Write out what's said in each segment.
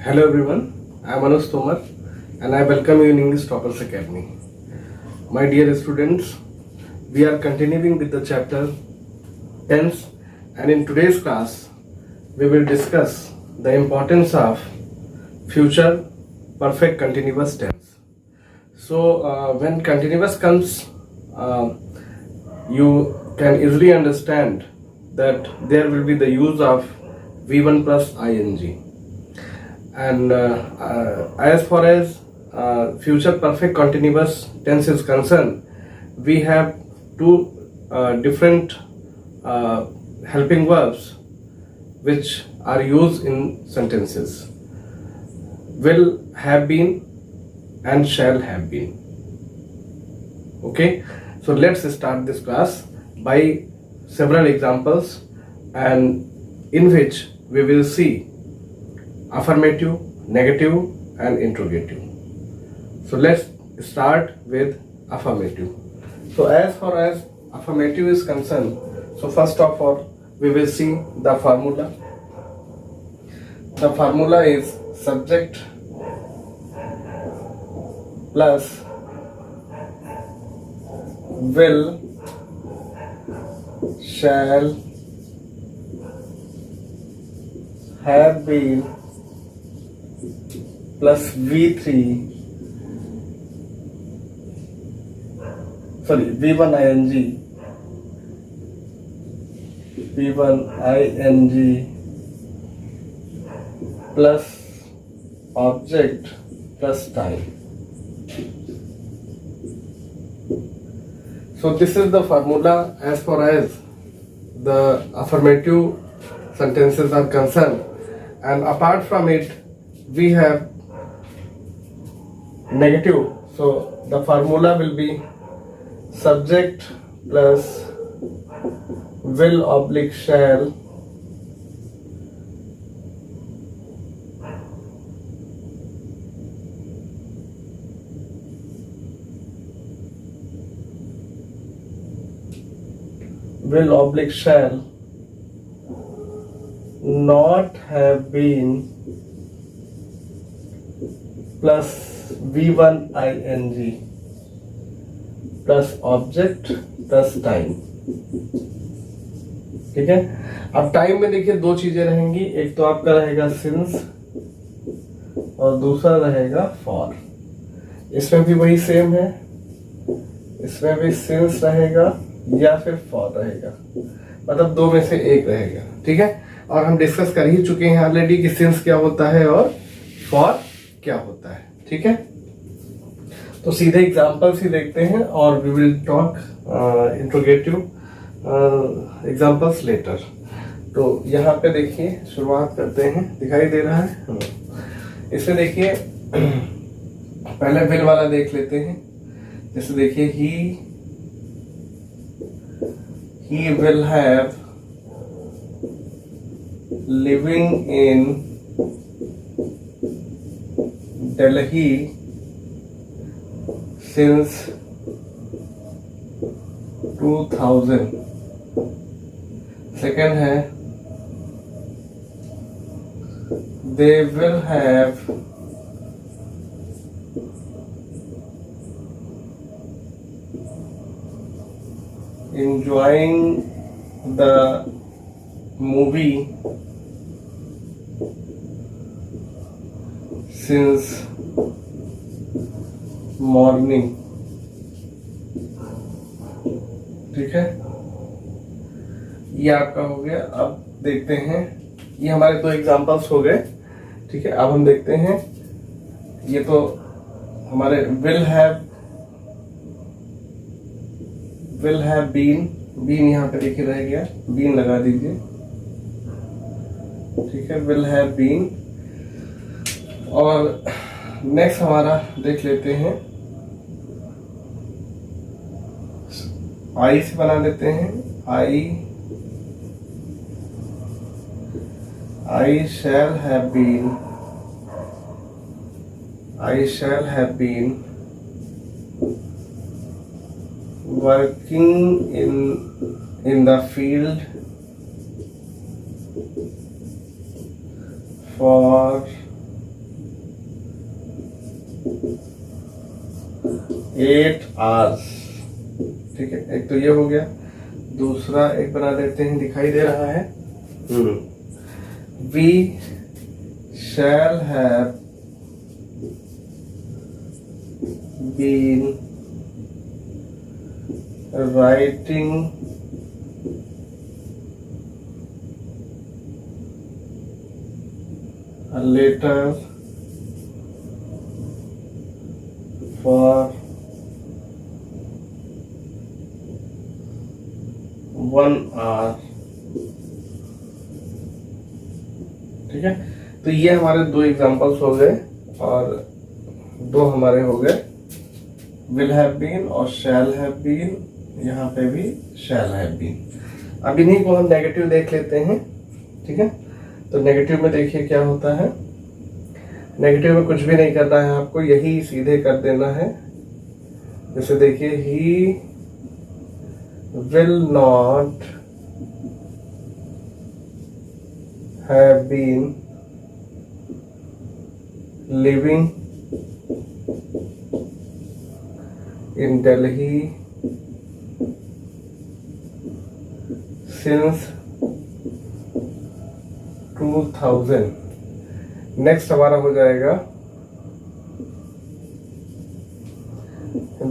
Hello everyone, I am Anush Tomar and I welcome you in English Toppers Academy. My dear students, we are continuing with the chapter tense, and in today's class we will discuss the importance of future perfect continuous tense. So when continuous comes, you can easily understand that there will be the use of V1 plus ing. And as far as future perfect continuous tense is concerned, we have two different helping verbs which are used in sentences: will have been and shall have been. Okay, so let's start this class by several examples, and in which we will see affirmative, negative and interrogative. So let's start with affirmative. So as far as affirmative is concerned, so first of all we will see the formula. The formula is subject plus will, shall, have been plus V1 ing plus object plus time. So this is the formula as far as the affirmative sentences are concerned, and apart from it we have negative. So the formula will be subject plus will oblique shall not have been plus V1 ing plus object plus time. ठीक है. अब time में देखिए दो चीजें रहेंगी, एक तो आपका रहेगा सिंस और दूसरा रहेगा फॉर. इसमें भी वही सेम है, इसमें भी सिंस रहेगा या फिर फॉर रहेगा, मतलब दो में से एक रहेगा. ठीक है. और हम डिस्कस कर ही चुके हैं ऑलरेडी कि सिंस क्या होता है और फॉर क्या होता है. ठीक है. तो सीधे एग्जांपल्स ही देखते हैं और we will talk interrogative examples later. तो यहाँ पे देखिए शुरुआत करते हैं, दिखाई दे रहा है. इसमें देखिए पहले विल वाला देख लेते हैं. जैसे देखिए he will have living in Delhi since 2000. Second है they will have enjoying the movie since morning. ठीक है. ये आपका हो गया. अब देखते हैं, ये हमारे दो एग्जांपल्स हो गए. ठीक है. अब हम देखते हैं, ये तो हमारे विल हैव बीन यहाँ पे देखिए रह गया, बीन लगा दीजिए. ठीक है. Will have been. और नेक्स्ट हमारा देख लेते हैं, आई से बना लेते हैं. I shall have been working in the field for 8 hours. ठीक है, एक तो ये हो गया। दूसरा एक बना देते हैं, दिखाई दे रहा है। We shall have been writing a letter for 1 hour। ठीक है, तो ये हमारे 2 एग्जांपल्स हो गए और 2 हमारे हो गए विल हैव बीन और शैल हैव बीन। यहाँ पे भी शैल हैव बीन। अब इन्हीं को हम नेगेटिव देख लेते हैं। ठीक है, तो नेगेटिव में देखिए क्या होता है। नेगेटिव में कुछ भी नहीं करना है आपको, यही सीधे कर देना है। जैसे देखिए, he will not have been living in Delhi since 2000। Next हमारा हो जाएगा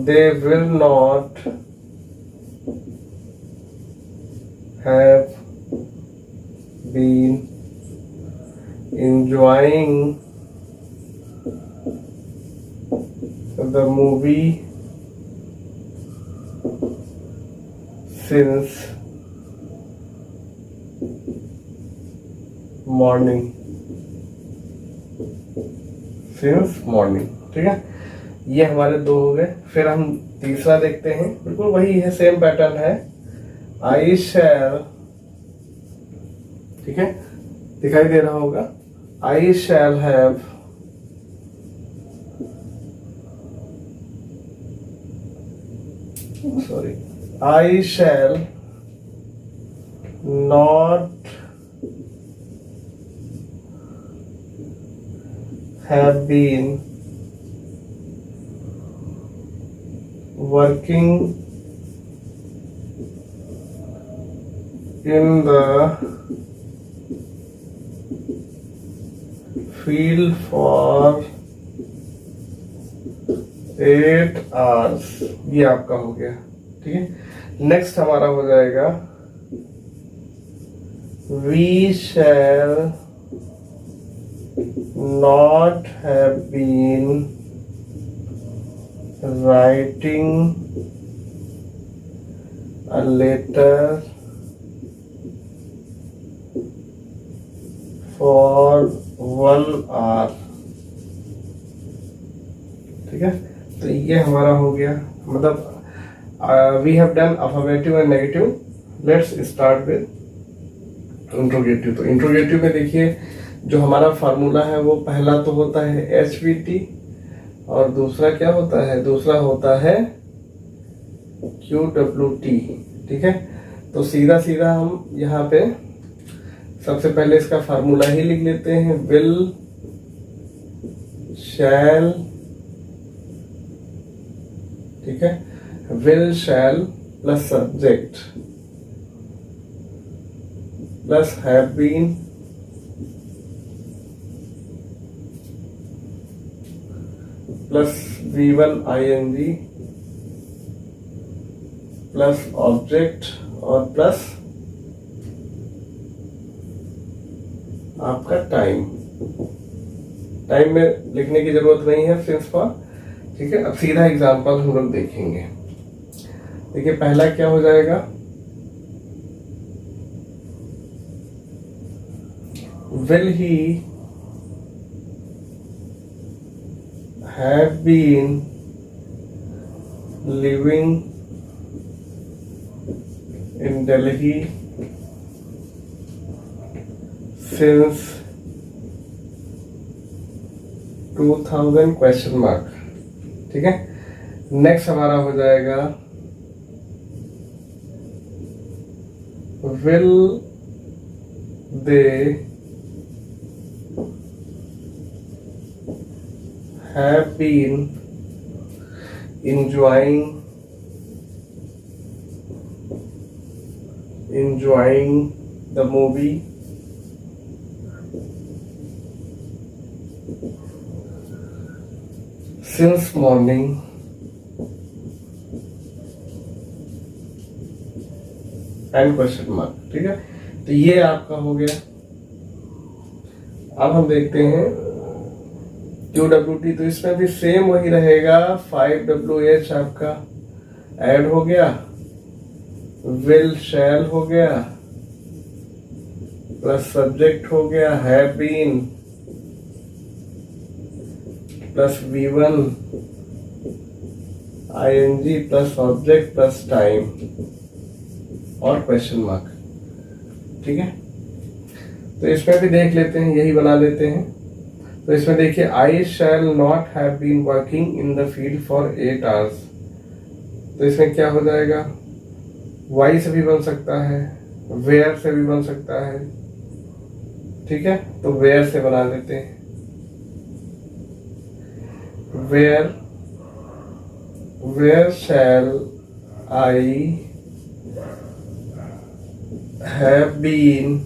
they will not have been enjoying the movie since morning। ठीक है, ये हमारे 2 हो गए। फिर हम तीसरा देखते हैं, बिल्कुल वही है, सेम पैटर्न है। आई शैल, ठीक है, दिखाई दे रहा होगा। I shall have I shall not have been working in the field for 8 hours। ये आपका हो गया। ठीक है, नेक्स्ट हमारा हो जाएगा we shall not have been writing a letter for 1 hour। ठीक है, तो ये हमारा हो गया। मतलब we have done affirmative and negative. Let's start with interrogative. तो इंट्रोगेटिव में देखिए, जो हमारा फार्मूला है वो पहला तो होता है HVT और दूसरा क्या होता है, दूसरा होता है QWT। ठीक है, तो सीधा सीधा हम यहाँ पे सबसे पहले इसका फार्मूला ही लिख लेते हैं। विल शैल, ठीक है, will shall plus subject plus have been plus V1 ING plus object और प्लस आपका टाइम। टाइम में लिखने की जरूरत नहीं है सिंस फॉर। ठीक है, अब सीधा एग्जांपल हम लोग देखेंगे। देखिए, पहला क्या हो जाएगा, will he have been living in Delhi since 2000 question mark. ठीक है, नेक्स्ट हमारा हो जाएगा will they have been enjoying the movie, since morning, and question mark. ठीक है, तो ये आपका हो गया। अब हम देखते हैं QWT, तो इसमें भी सेम वही रहेगा। 5WH आपका ऐड हो गया, विल शैल हो गया, प्लस सब्जेक्ट हो गया have been, plus V1 ING plus object plus time और क्वेश्चन मार्क। ठीक है, तो इसमें भी देख लेते हैं, यही बना लेते हैं। तो इसमें देखिए I shall not have been working in the field for 8 hours। तो इसमें क्या हो जाएगा, वाई से भी बन सकता है, वेयर से भी बन सकता है। ठीक है, तो वेयर से बना लेते हैं। Where shall I have been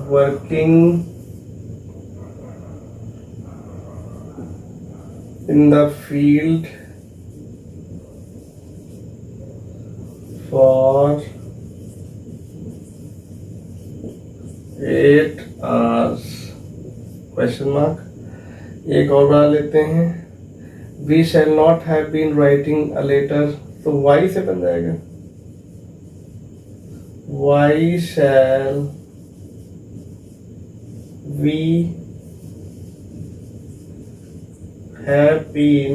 working in the field for 8 hours, question mark. एक और बना लेते हैं, we shall not have been writing a letter, तो y से बन जाएगा, y shall we have been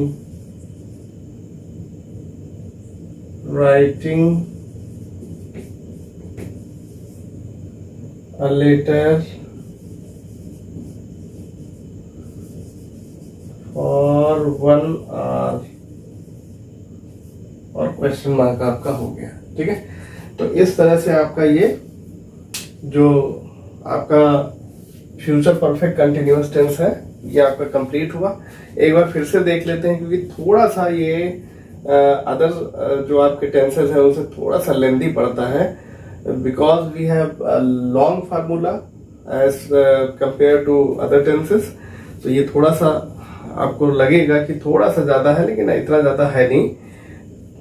writing a letter for 1 hour, और क्वेश्चन मार्क आपका हो गया। ठीक है, तो इस तरह से आपका ये जो आपका फ्यूचर परफेक्ट कंटिन्यूअस टेंस है ये आपका कंप्लीट हुआ। एक बार फिर से देख लेते हैं, क्योंकि थोड़ा सा ये अदर जो आपके टेंसेस हैं उनसे थोड़ा सा लेंदी पड़ता है, because we have long formula as compare to other tenses. तो ये थोड़ा सा आपको लगेगा कि थोड़ा सा ज्यादा है, लेकिन इतना ज्यादा है नहीं,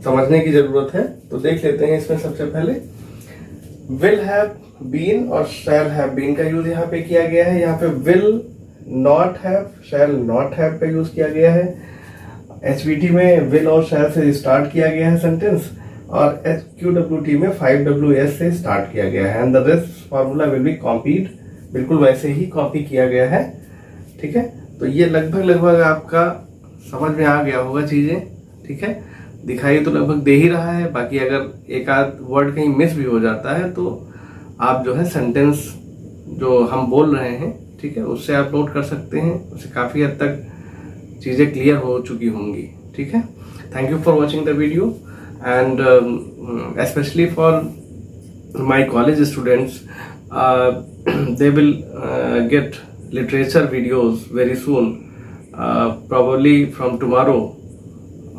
समझने की जरूरत है। तो देख लेते हैं इसमें सबसे पहले विल हैव बीन और शैल हैव बीन का यूज यहाँ पे किया गया है। यहाँ पे will not have, shell not have का यूज किया गया है। HVT में विल और शैल से स्टार्ट किया गया है सेंटेंस, और QWT में 5WS से स्टार्ट किया गया है। And the rest formula will be copied, बिल्कुल वैसे ही कॉपी किया गया है। ठीक है, तो ये लगभग आपका समझ में आ गया होगा चीजें। ठीक है, दिखाई तो लगभग दे ही रहा है, बाकी अगर एक आध वर्ड कहीं मिस भी हो जाता है तो आप जो है सेंटेंस जो हम बोल रहे हैं, ठीक है, उससे आप नोट कर सकते हैं, उससे काफी हद तक चीजें क्लियर हो चुकी होंगी। ठीक है, thank you for watching the video, and specially for my college students, they will get literature videos very soon, probably from tomorrow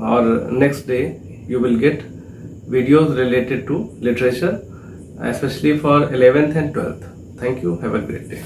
or next day you will get videos related to literature, especially for 11th and 12th. Thank you, have a great day.